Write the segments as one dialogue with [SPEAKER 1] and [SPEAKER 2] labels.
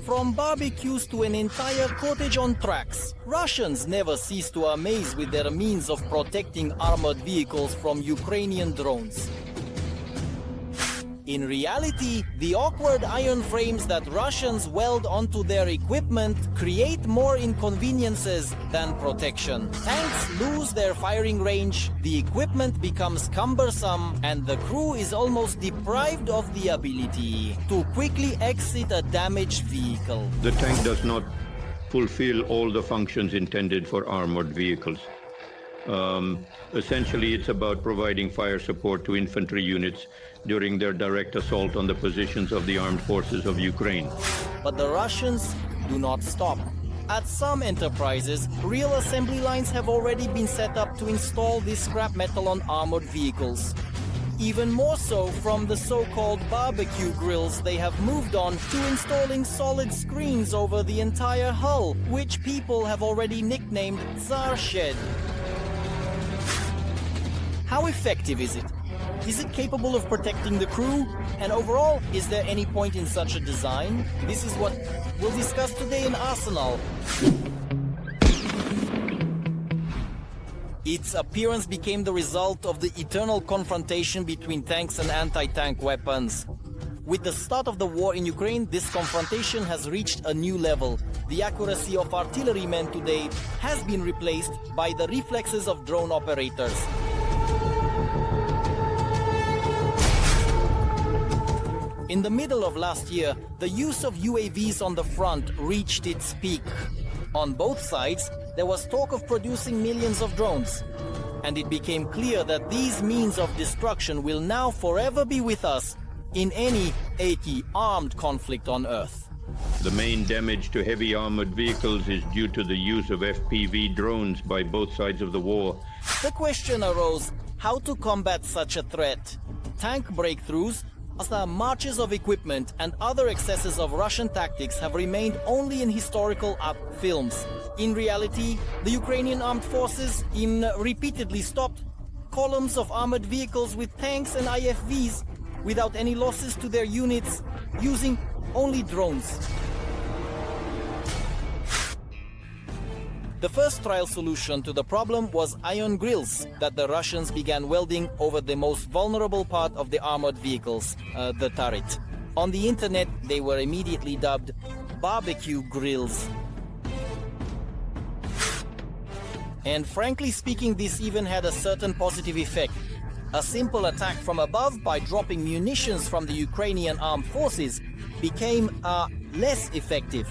[SPEAKER 1] From barbecues to an entire cottage on tracks, Russians never cease to amaze with their means of protecting armored vehicles from Ukrainian drones. In reality, the awkward iron frames that Russians weld onto their equipment create more inconveniences than protection. Tanks lose their firing range, the equipment becomes cumbersome, and the crew is almost deprived of the ability to quickly exit a damaged vehicle.
[SPEAKER 2] The tank does not fulfill all the functions intended for armored vehicles. Essentially, it's about providing fire support to infantry units during their direct assault on the positions of the armed forces of Ukraine.
[SPEAKER 1] But the Russians do not stop. At some enterprises, real assembly lines have already been set up to install this scrap metal on armored vehicles. Even more so from the so-called barbecue grills, they have moved on to installing solid screens over the entire hull, which people have already nicknamed Tsar Shed. How effective is it? Is it capable of protecting the crew? And overall, is there any point in such a design? This is what we'll discuss today in Arsenal. Its appearance became the result of the eternal confrontation between tanks and anti-tank weapons. With the start of the war in Ukraine, this confrontation has reached a new level. The accuracy of artillerymen today has been replaced by the reflexes of drone operators. In the middle of last year, the use of UAVs on the front reached its peak. On both sides, there was talk of producing millions of drones. And it became clear that these means of destruction will now forever be with us in any armed conflict on Earth.
[SPEAKER 2] The main damage to heavy armored vehicles is due to the use of FPV drones by both sides of the war.
[SPEAKER 1] The question arose, how to combat such a threat? Tank breakthroughs, as the marches of equipment and other excesses of Russian tactics have remained only in historical films. In reality, the Ukrainian armed forces repeatedly stopped columns of armored vehicles with tanks and IFVs without any losses to their units, using only drones. The first trial solution to the problem was iron grills that the Russians began welding over the most vulnerable part of the armored vehicles, the turret. On the internet, they were immediately dubbed barbecue grills. And frankly speaking, this even had a certain positive effect. A simple attack from above by dropping munitions from the Ukrainian armed forces became less effective.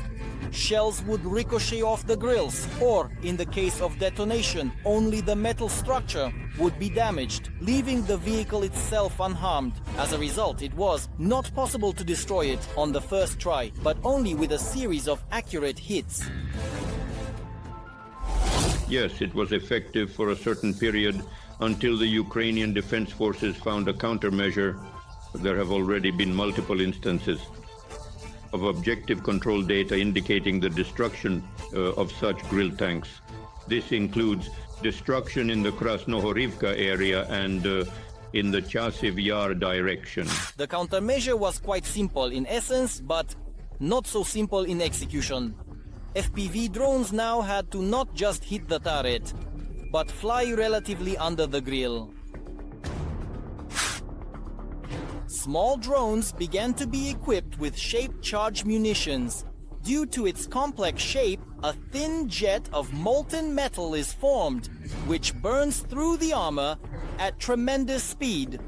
[SPEAKER 1] Shells would ricochet off the grills, or, in the case of detonation, only the metal structure would be damaged, leaving the vehicle itself unharmed. As a result, it was not possible to destroy it on the first try, but only with a series of accurate hits.
[SPEAKER 2] Yes, it was effective for a certain period until the Ukrainian Defense Forces found a countermeasure. There have already been multiple instances of objective control data indicating the destruction of such grill tanks. This includes destruction in the Krasnohorivka area and in the Chasiv Yar direction.
[SPEAKER 1] The countermeasure was quite simple in essence, but not so simple in execution. FPV drones now had to not just hit the turret, but fly relatively under the grill. Small drones began to be equipped with shaped charge munitions. Due to its complex shape, a thin jet of molten metal is formed, which burns through the armor at tremendous speed.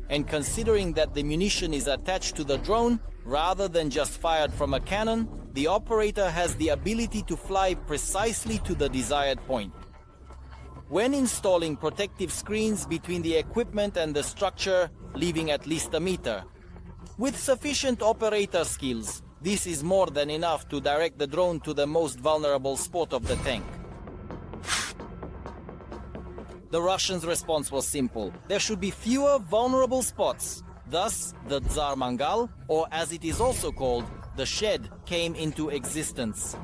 [SPEAKER 1] And considering that the munition is attached to the drone, rather than just fired from a cannon, the operator has the ability to fly precisely to the desired point. When installing protective screens between the equipment and the structure, leaving at least a meter. With sufficient operator skills, this is more than enough to direct the drone to the most vulnerable spot of the tank. The Russians' response was simple. There should be fewer vulnerable spots. Thus, the Tsar Mangal, or as it is also called, the shed, came into existence.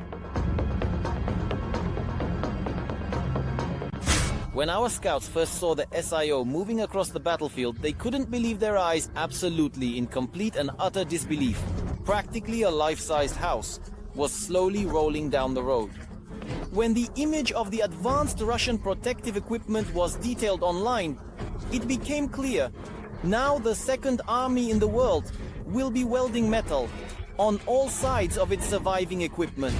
[SPEAKER 1] When our scouts first saw the SIO moving across the battlefield, they couldn't believe their eyes, absolutely in complete and utter disbelief. Practically a life-sized house was slowly rolling down the road. When the image of the advanced Russian protective equipment was detailed online, it became clear now the second army in the world will be welding metal on all sides of its surviving equipment.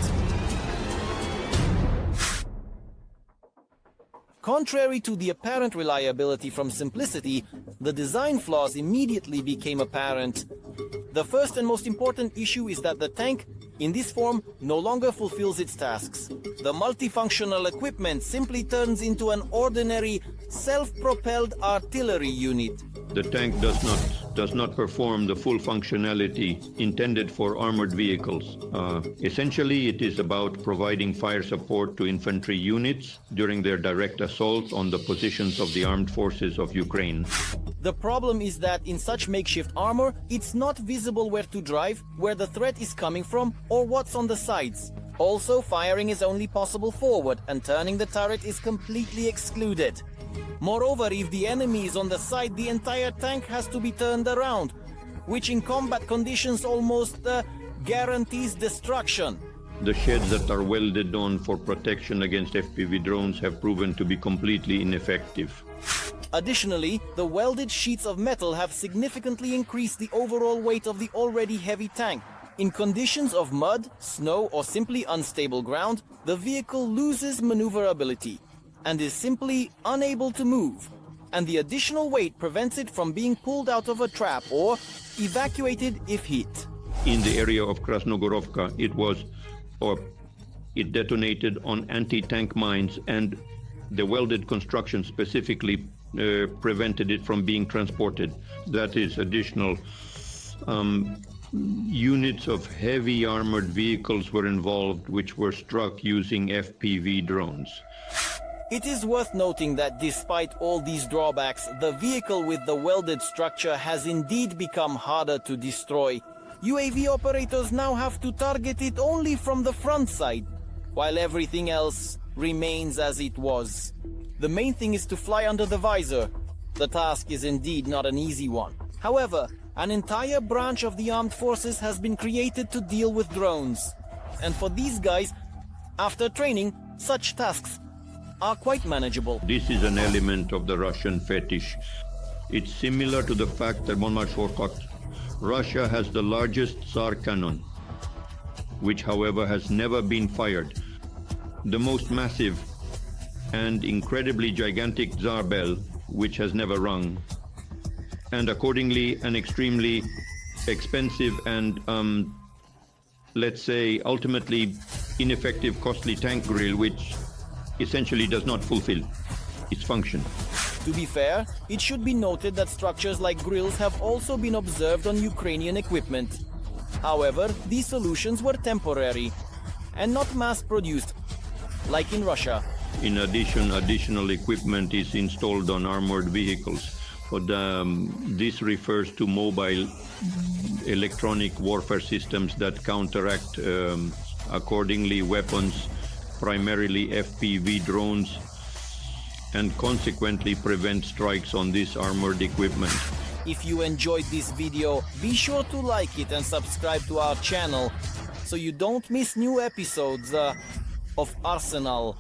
[SPEAKER 1] Contrary to the apparent reliability from simplicity, the design flaws immediately became apparent. The first and most important issue is that the tank, in this form, no longer fulfills its tasks. The multifunctional equipment simply turns into an ordinary, self-propelled artillery unit.
[SPEAKER 2] The tank does not perform the full functionality intended for armored vehicles. Essentially, it is about providing fire support to infantry units during their direct assaults on the positions of the armed forces of Ukraine.
[SPEAKER 1] The problem is that in such makeshift armor, it's not visible where to drive, where the threat is coming from, or what's on the sides. Also, firing is only possible forward, and turning the turret is completely excluded. Moreover, if the enemy is on the side, the entire tank has to be turned around, which in combat conditions almost guarantees destruction.
[SPEAKER 2] The sheds that are welded on for protection against FPV drones have proven to be completely ineffective.
[SPEAKER 1] Additionally, the welded sheets of metal have significantly increased the overall weight of the already heavy tank. In conditions of mud, snow, or simply unstable ground, the vehicle loses maneuverability and is simply unable to move, and the additional weight prevents it from being pulled out of a trap or evacuated if hit.
[SPEAKER 2] In the area of Krasnogorovka, it detonated on anti-tank mines, and the welded construction specifically prevented it from being transported. That is, additional units of heavy armored vehicles were involved, which were struck using FPV drones.
[SPEAKER 1] It is worth noting that despite all these drawbacks, the vehicle with the welded structure has indeed become harder to destroy. UAV operators now have to target it only from the front side, while everything else remains as it was. The main thing is to fly under the visor. The task is indeed not an easy one. However, an entire branch of the armed forces has been created to deal with drones. And for these guys, after training, such tasks are quite manageable.
[SPEAKER 2] This is an element of the Russian fetish. It's similar to the fact that Russia has the largest Tsar cannon, which however has never been fired. The most massive and incredibly gigantic Tsar bell, which has never rung. And accordingly, an extremely expensive and, let's say, ultimately ineffective, costly tank grill, which essentially does not fulfill its function.
[SPEAKER 1] To be fair, it should be noted that structures like grills have also been observed on Ukrainian equipment. However, these solutions were temporary and not mass-produced, like in Russia.
[SPEAKER 2] In addition, additional equipment is installed on armored vehicles. But this refers to mobile electronic warfare systems that counteract accordingly weapons, primarily FPV drones, and consequently prevent strikes on this armored equipment.
[SPEAKER 1] If you enjoyed this video, be sure to like it and subscribe to our channel so you don't miss new episodes of Arsenal.